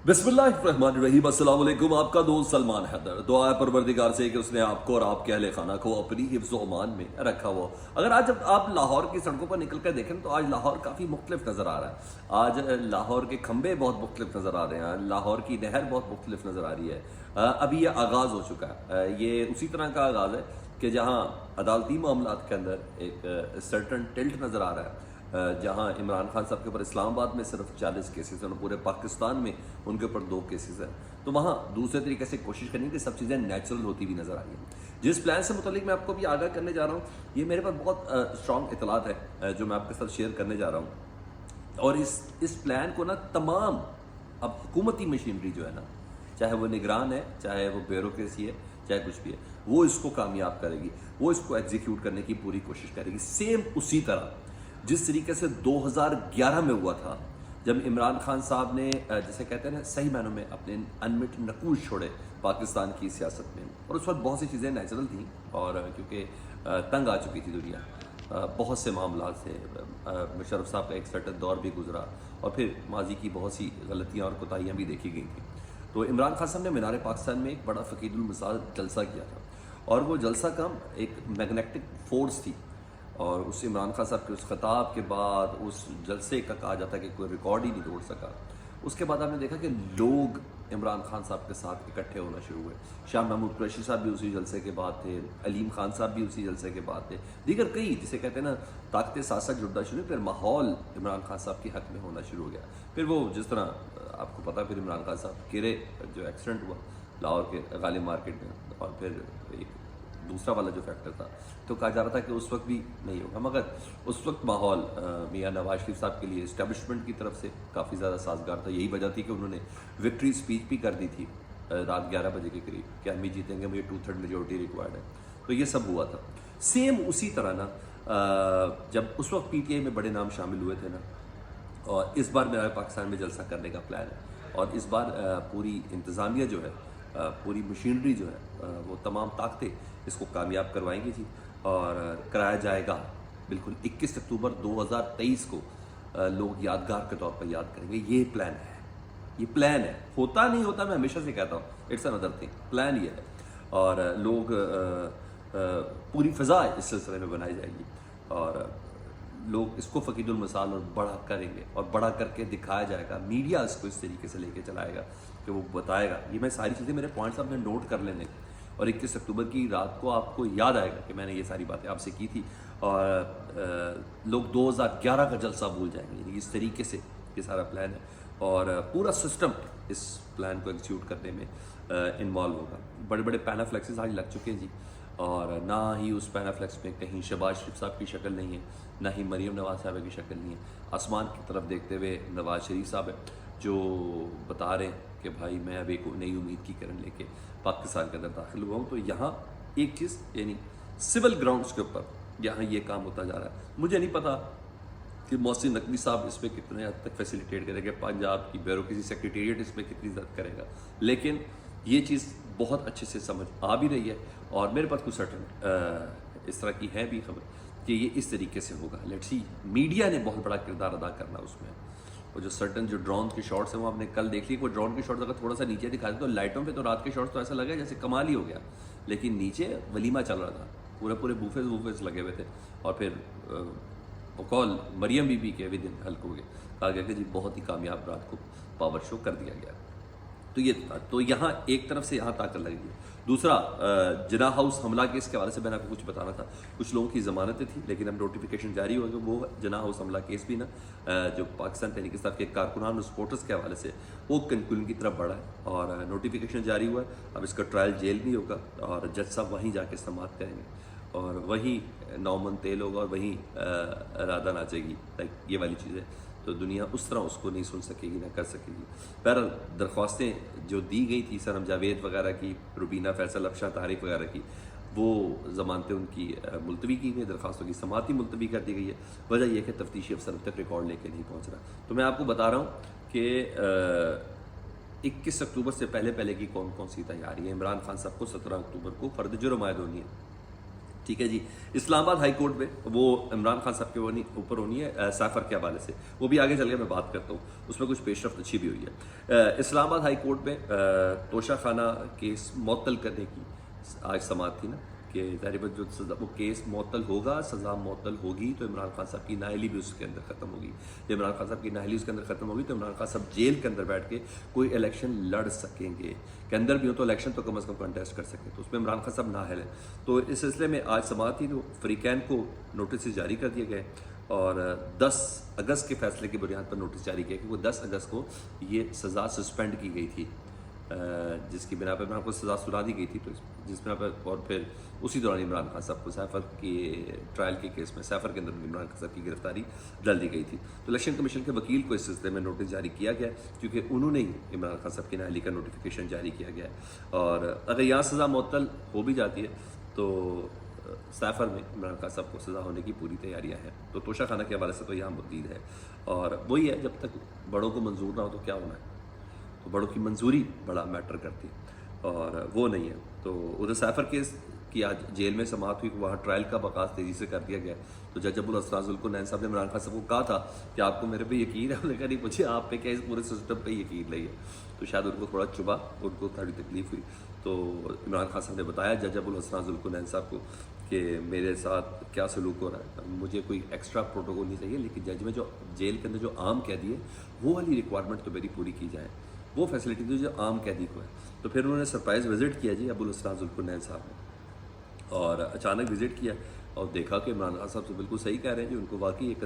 बिस्मिल्लाहिर्रहमानिर्रहीम। अस्सलाम वालेकुम। आपका दोस्त सलमान हैदर। दुआ है परवरदिगार से कि उसने आपको और आपके अहले खाना को अपनी हिफ्ज़ व अमान में रखा हुआ। अगर आज जब आप लाहौर की सड़कों पर निकल कर देखें तो आज लाहौर काफ़ी मुख्तलिफ नज़र आ रहा है। आज लाहौर के खंबे बहुत मुख्तलिफ नज़र आ रहे हैं, लाहौर की नहर बहुत मुख्तलिफ नज़र आ रही है। अभी ये आगाज़ हो चुका है। ये उसी तरह का आगाज़ है कि जहाँ अदालती मामलात के अंदर एक सर्टन टिल्ट नज़र आ रहा है, जहां इमरान खान साहब के ऊपर इस्लामाबाद में सिर्फ 40 केसेस हैं और पूरे पाकिस्तान में उनके ऊपर 2 केसेस हैं। तो वहाँ दूसरे तरीके से कोशिश करनी कि सब चीज़ें नेचुरल होती हुई नज़र आ रही हैं। जिस प्लान से मुतालिक मैं आपको भी आगाह करने जा रहा हूँ, ये मेरे पास बहुत स्ट्रॉन्ग इतलात है जो मैं आपके साथ शेयर करने जा रहा हूँ। और इस प्लान को ना तमाम अब हुकूमती मशीनरी जो है ना, चाहे वो निगरान है, चाहे वो ब्यूरोक्रेसी है, चाहे कुछ भी है, वो इसको कामयाब करेगी, वो इसको एग्जीक्यूट करने की पूरी कोशिश करेगी। सेम उसी तरह जिस तरीके से 2011 में हुआ था, जब इमरान खान साहब ने जैसे कहते हैं ना सही मायनों में अपने अनमिट नकूश छोड़े पाकिस्तान की सियासत में। और उस वक्त बहुत सी चीज़ें नेचुरल थी और क्योंकि तंग आ चुकी थी दुनिया, बहुत से मामला से मुशर्रफ साहब का एक सर्टन दौर भी गुजरा और फिर माजी की बहुत सी गलतियाँ और कोताहियाँ भी देखी गई थी। तो इमरान खान साहब ने मीनार पाकिस्तान में एक बड़ा फ़कीरुल मिसाल जलसा किया था और वो जलसा का एक मैग्नेटिक फोर्स थी। और उस इमरान खान साहब के उस खिताब के बाद उस जलसे का कहा जाता है कि कोई रिकॉर्ड ही नहीं तोड़ सका। उसके बाद आपने देखा कि लोग इमरान खान साहब के साथ इकट्ठे होना शुरू हुए। शाह महमूद कुरैशी साहब भी उसी जलसे के बाद थे, अलीम खान साहब भी उसी जलसे के बाद थे, दीगर कई जिसे कहते हैं ना ताकतें साथ साथ जुड़ना शुरू। फिर माहौल इमरान खान साहब के हक में होना शुरू हो गया। फिर वो जिस तरह आपको पता, फिर इमरान खान साहब गिरे, जो एक्सीडेंट हुआ लाहौर के गालिब मार्केट में, और फिर एक दूसरा वाला जो फैक्टर था, तो कहा जा रहा था कि उस वक्त भी नहीं होगा, मगर उस वक्त माहौल मियां नवाज शरीफ साहब के लिए इस्टेब्लिशमेंट की तरफ से काफ़ी ज़्यादा साजगार था। यही वजह थी कि उन्होंने विक्ट्री स्पीच भी कर दी थी रात 11 बजे के करीब कि हम ही जीतेंगे, मुझे 2/3 मेजोरिटी रिक्वायर्ड है। तो ये सब हुआ था। सेम उसी तरह ना जब उस वक्त PTI में बड़े नाम शामिल हुए थे ना, और इस बार मेरा पाकिस्तान में जलसा करने का प्लान है। और इस बार पूरी इंतज़ामिया जो है, पूरी मशीनरी जो है, वो तमाम ताकतें इसको कामयाब करवाएंगी जी। और कराया जाएगा बिल्कुल 21 अक्टूबर 2023 को लोग यादगार के तौर पर याद करेंगे। ये प्लान है, ये प्लान है। होता नहीं होता मैं हमेशा से कहता हूँ, इट्स अनदर थिंग, प्लान ये है। और लोग पूरी फ़िज़ा इस सिलसिले में बनाई जाएगी और लोग इसको फ़कीरुल मिसाल और बड़ा करेंगे और बड़ा करके दिखाया जाएगा। मीडिया इसको इस तरीके से लेके चलाएगा कि वो बताएगा। ये मैं सारी चीज़ें, मेरे पॉइंट्स आपने नोट कर लेने, और 21 अक्टूबर की रात को आपको याद आएगा कि मैंने ये सारी बातें आपसे की थी। और लोग 2011 का जलसा भूल जाएंगे। यानी इस तरीके से ये सारा प्लान है और पूरा सिस्टम इस प्लान को एग्जीक्यूट करने में इन्वॉल्व होगा। बड़े बड़े पैनाफ्लेक्सेस आज लग चुके हैं जी, और ना ही उस पैनाफ्लेक्स में कहीं शहबाज शरीफ साहब की शक्ल नहीं है, ना ही मरीम नवाज साहब की शक्ल नहीं है। आसमान की तरफ देखते हुए नवाज शरीफ साहब है जो बता रहे हैं कि भाई मैं अब एक नई उम्मीद की किरण लेके पाकिस्तान के अंदर दाखिल हुआ हूँ। तो यहाँ एक चीज़, यानी सिविल ग्राउंड्स के ऊपर यहाँ ये काम होता जा रहा है। मुझे नहीं पता कि मोहसिन नकवी साहब इस पर कितने हद तक फैसिलिटेट करेंगे, पंजाब की ब्यूरोक्रेसी सेक्रेटेरिएट इस पर कितनी मदद करेगा, लेकिन ये चीज़ बहुत अच्छे से समझ आ भी रही है। और मेरे पास कुछ सर्टन इस तरह की है भी खबर कि ये इस तरीके से होगा। लेट्स सी, मीडिया ने बहुत बड़ा किरदार अदा करना उसमें। वो जो सर्टन जो ड्रोन के शॉट्स हैं वो आपने कल देख ली। वो ड्रोन के शॉट्स अगर थोड़ा सा नीचे दिखा दे तो लाइटों पे तो रात के शॉट्स तो ऐसा लगा जैसे कमाल ही हो गया, लेकिन नीचे वलीमा चल रहा था, पूरे पूरे बूफेस लगे हुए थे। और फिर बकौल मरियम बीबी के भी दिन हल्क हो गए, कहा गया कि जी बहुत ही कामयाब रात को पावर शो कर दिया गया। तो ये था। तो यहाँ एक तरफ से यहाँ ताकत लगी है। दूसरा, जिना हाउस हमला केस के हवाले से मैंने आपको कुछ बताना था। कुछ लोगों की ज़मानतें थी, लेकिन अब नोटिफिकेशन जारी हो गया। वो जिना हाउस हमला केस भी ना जो पाकिस्तान तहरीक इंसाफ के कारकुनान और सपोर्टर्स के हवाले से वो कंक्लूजन की तरफ बढ़ा है और नोटिफिकेशन जारी हुआ है। अब इसका ट्रायल जेल में होगा और जज साहब वहीं जाके समाप्त करेंगे और वहीं नौमन तेल होगा और वहीं राधा नाचेगी। लाइक ये वाली चीज़ें तो दुनिया उस तरह उसको नहीं सुन सकेगी, ना कर सकेगी। बहरहाल दरख्वास्तें जो दी गई थी सनम जावेद वगैरह की, रुबीना फैसल, अफशान तारिक वगैरह की, वो ज़मानतें उनकी मुलतवी की गई, दरख्वास्तों की समाअत ही मुलतवी कर दी गई है। वजह यह कि तफ्तीशी अफसर अब तक रिकॉर्ड लेके नहीं पहुँच रहा। तो मैं आपको बता रहा हूँ कि 21 अक्टूबर से पहले पहले की कौन कौन सी तैयारी है। इमरान खान साहब को 17 अक्टूबर को फर्द जुर्म आयद होनी है, ठीक है जी। इस्लाम आबाद हाई कोर्ट में वो इमरान खान साहब के ऊपर होनी है सैफर के हवाले से, वो भी आगे चल के मैं बात करता हूँ, उसमें कुछ पेशरफ्त अच्छी भी हुई है। इस्लाम आबाद हाई कोर्ट में तोशा खाना केस मुअत्तल करने की आज समाअत थी ना, कि ज़ाहिर जो सज़ा वो केस मुअत्तल होगा, सज़ा मुअत्तल होगी तो इमरान खान साहब की नाअहली भी उसके अंदर ख़त्म होगी। जब इमरान खान साहब की नाअहली उसके अंदर ख़त्म होगी तो इमरान खान साहब जेल के अंदर बैठ के कोई इलेक्शन लड़ सकेंगे, के अंदर भी हो तो इलेक्शन तो कम से कम कंटेस्ट कर सकें, तो उसमें इमरान खान साहब नाअहल हैं। तो इस सिलसिले में आज समाअत थी तो फरीकैन को नोटिस जारी कर दिए गए और 10 अगस्त के फैसले की बुनियाद पर नोटिस जारी किया, क्योंकि 10 अगस्त को ये सज़ा सस्पेंड की गई थी, जिसकी बिना पर इमरान को सज़ा सुना दी गई थी, तो जिस बिना पर और फिर उसी दौरान इमरान खान साहब को सैफर की ट्रायल के केस में सैफर के अंदर इमरान खान साहब की गिरफ्तारी डाल दी गई थी। तो इलेक्शन कमीशन के वकील को इस सिलसिले में नोटिस जारी किया गया, क्योंकि उन्होंने ही इमरान खान साहब की नाअहली का नोटिफिकेशन जारी किया गया है। और अगर यहाँ सज़ा मुअत्तल हो भी जाती है तो सैफर में इमरान खान साहब को सज़ा होने की पूरी तैयारियां हैं। तो तोशा खाना के हवाले से तो यहाँ मदीद है, और वही है, जब तक बड़ों को मंजूर ना हो तो क्या होना है, तो बड़ों की मंजूरी बड़ा मैटर करती है और वो नहीं है। तो उधर सैफर केस की आज जेल में समाअत हुई, वहाँ ट्रायल का आगाज़ तेज़ी से कर दिया गया। तो जज अबुल असरा ज़ुल्कुरनैन साहब ने इमरान खान साहब को कहा था कि आपको मेरे पे यकीन है, उन्होंने कहा नहीं मुझे आप पे क्या, इस पूरे सिस्टम पे यकीन नहीं है। तो शायद उनको थोड़ा चुभा, उनको थोड़ी तकलीफ हुई। तो इमरान खान साहब ने बताया जज अबुल असरा ज़ुल्कुरनैन साहब को कि मेरे साथ क्या सलूक हो रहा है, मुझे कोई एक्स्ट्रा प्रोटोकॉल नहीं चाहिए, लेकिन जज में जो जेल के अंदर जो आम कैदी है वो वाली रिक्वायरमेंट तो मेरी पूरी की जाए, वो फैसिलिटी तो जो आम कैदी को है। तो फिर उन्होंने सरप्राइज़ विज़िट किया जी अबुल असरा ज़ुल्कुरनैन साहब ने, और अचानक विज़िट किया और देखा कि इमरान खान साहब से बिल्कुल सही कह रहे हैं जी, उनको वाकई एक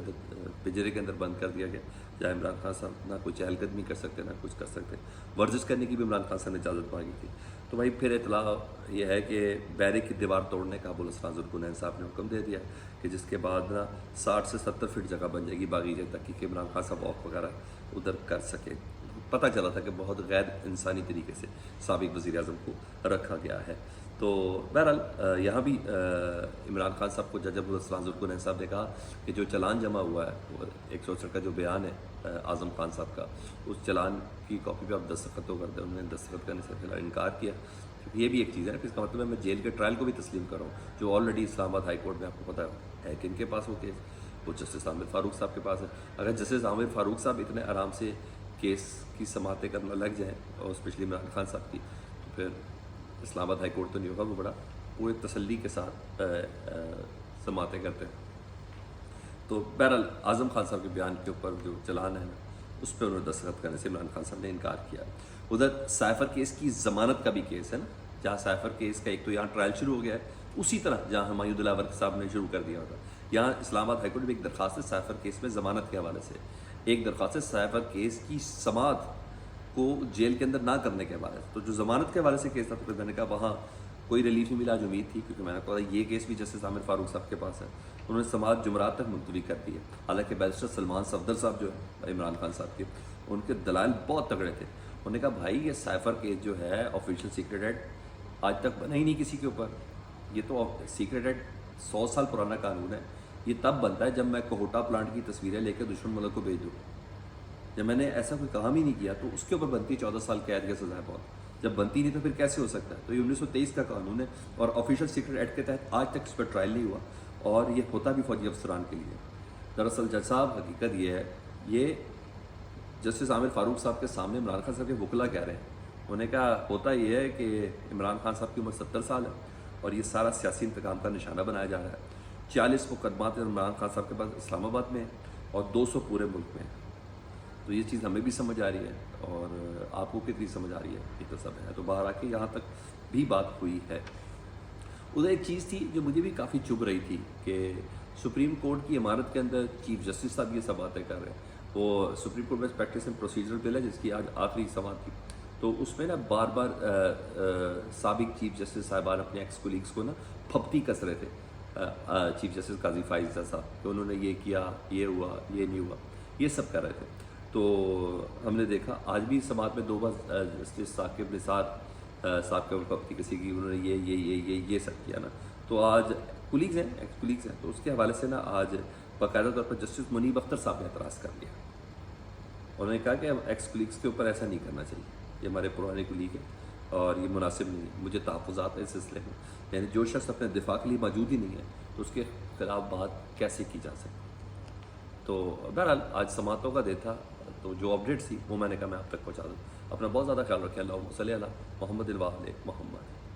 पिंजरे के अंदर बंद कर दिया गया, जहाँ इमरान खान साहब ना कोई चहलकदमी कर सकते ना कुछ कर सकते, वर्जिश करने की भी इमरान खान साहब ने इजाज़त मांगी थी। तो भाई फिर इतला यह है कि बैरिक की दीवार तोड़ने का अबुल असरा ज़ुल्कुरनैन साहब ने हुक्म दे दिया कि जिसके बाद ना 60 से 70 फीट जगह बन जाएगी बागीचे तक की, कि इमरान खान साहब वॉक वगैरह उधर कर सके। पता चला था कि बहुत गैर इंसानी तरीके से साबिक वज़ीर आज़म को रखा गया है। तो बहरहाल यहाँ भी इमरान खान साहब को जज अबुल असरा ज़ुल्कुरनैन साहब ने कहा कि जो चलान जमा हुआ है, वो 164 का जो बयान है आज़म खान साहब का, उस चलान की कॉपी पे आप दस्तखत तो कर दें। उन्होंने दस्तखत करने से फिलहाल इनकार किया, क्योंकि ये भी एक चीज़ है कि इसका मतलब है मैं जेल के ट्रायल को भी तस्लीम कर रहा हूँ, जो ऑलरेडी इस्लामाबाद हाई कोर्ट में आपको पता है कि इनके पास वो केस, वो जस्टिस आमिर फ़ारूक साहब के पास है। अगर जस्टिस आमिर फ़ारूक साहब इतने आराम से केस की समातें करना लग जाएँ, और स्पेशली इमरान खान साहब की, तो फिर इस्लामाबाद हाई कोर्ट तो नहीं होगा, वो बड़ा पूरे तसल्ली के साथ समातें करते हैं। तो बहरहाल आज़म खान साहब के बयान के ऊपर जो चलान है ना, उस पर उन्होंने दस्तखत करने से इमरान खान साहब ने इनकार किया। उधर सैफर केस की ज़मानत का भी केस है ना, जहाँ सैफर केस का एक तो यहाँ ट्रायल शुरू हो गया है, उसी तरह जहाँ हुमायूं दिलावर साहब ने शुरू कर दिया था, यहाँ इस्लामाबाद हाई कोर्ट में एक दरख्वास्त है सैफर केस में ज़मानत के हवाले से, एक दरख्वास्त है सैफर केस की समाअत को जेल के अंदर ना करने के हवाले से। तो जो ज़मानत के हवाले से केस था, तो फिर मैंने कहा वहाँ कोई रिलीफ नहीं मिला, आज उम्मीद थी, क्योंकि मैंने कहा ये केस भी जस्टिस आमिर फ़ारूक साहब के पास है, उन्होंने समाअत जुमरात तक मुलतवी कर दी है। हालांकि बैरिस्टर सलमान सफदर साहब जो है इमरान खान साहब के, उनके दलाल बहुत तगड़े थे। उन्होंने कहा भाई ये सैफर केस जो है ऑफिशियल सीक्रेट एक्ट आज तक बना ही नहीं किसी के ऊपर, ये तो सीक्रेट एक्ट 100 साल पुराना कानून है, ये तब बनता है जब मैं कोहोटा प्लांट की तस्वीरें लेकर दुश्मन मुल्क को भेज दूँ। जब मैंने ऐसा कोई काम ही नहीं किया तो उसके ऊपर बनती 14 साल कैद की सज़ा है बहुत, जब बनती नहीं तो फिर कैसे हो सकता है। तो ये 1923 का कानून है, और ऑफिशियल सीक्रेट एक्ट के तहत आज तक इस पर ट्रायल नहीं हुआ, और ये होता भी फौजी अफसरान के लिए। दरअसल जज साहब हकीकत ये है, ये जस्टिस आमिर फ़ारूक साहब के सामने इमरान खान साहब के वकला कह रहे हैं। उन्होंने कहा होता ये है कि इमरान खान साहब की उम्र 70 साल है, और ये सारा सियासी इंतकाम का निशाना बनाया जा रहा है। 40 मुकदमात इमरान खान साहब के पास इस्लामाबाद में है, और 200 पूरे मुल्क में है। तो ये चीज़ हमें भी समझ आ रही है, और आपको कितनी समझ आ रही है, ये तो सब है। तो बाहर आके यहाँ तक भी बात हुई है। उधर एक चीज़ थी जो मुझे भी काफ़ी चुभ रही थी कि सुप्रीम कोर्ट की इमारत के अंदर चीफ जस्टिस साहब ये सब बातें कर रहे हैं। वो सुप्रीम कोर्ट में प्रैक्टिस एंड प्रोसीजर बिल है, जिसकी आज आखिरी समाअत थी, तो उसमें ना बार बार साबिक चीफ जस्टिस साहिबान अपने एक्स कोलीग्स को ना फप्ती कस रहे थे। चीफ जस्टिस काजी फाइज़ साहब कि उन्होंने ये किया, ये हुआ, ये नहीं हुआ, ये सब कर रहे थे। तो हमने देखा आज भी समाअत में 2 बार जस्टिस साकिब निसार साहब के फप्ती किसी की, उन्होंने ये सब किया ना। तो आज कुलीग्स हैं, एक्स कुलीग्स हैं, तो उसके हवाले से ना आज बाकायदा तौर पर जस्टिस मुनीब अख्तर साहब ने एतराज़ कर लिया। उन्होंने कहा कि एक्स कुलीग्स के ऊपर ऐसा नहीं करना चाहिए, ये हमारे पुराने कुलीग हैं اور یہ مناسب نہیں ہے. مجھے تحفظات ہیں اس سلسلے میں. یعنی جو شخص اپنے دفاع کے لیے موجود ہی نہیں ہے تو اس کے خلاف بات کیسے کی جا سکتی. تو بہرحال آج سماعتوں کا دن تھا، تو جو اپڈیٹس تھی وہ میں نے کہا میں آپ تک پہنچا دوں. اپنا بہت زیادہ خیال رکھیں. اللہم صلی علی محمد و آل محمد.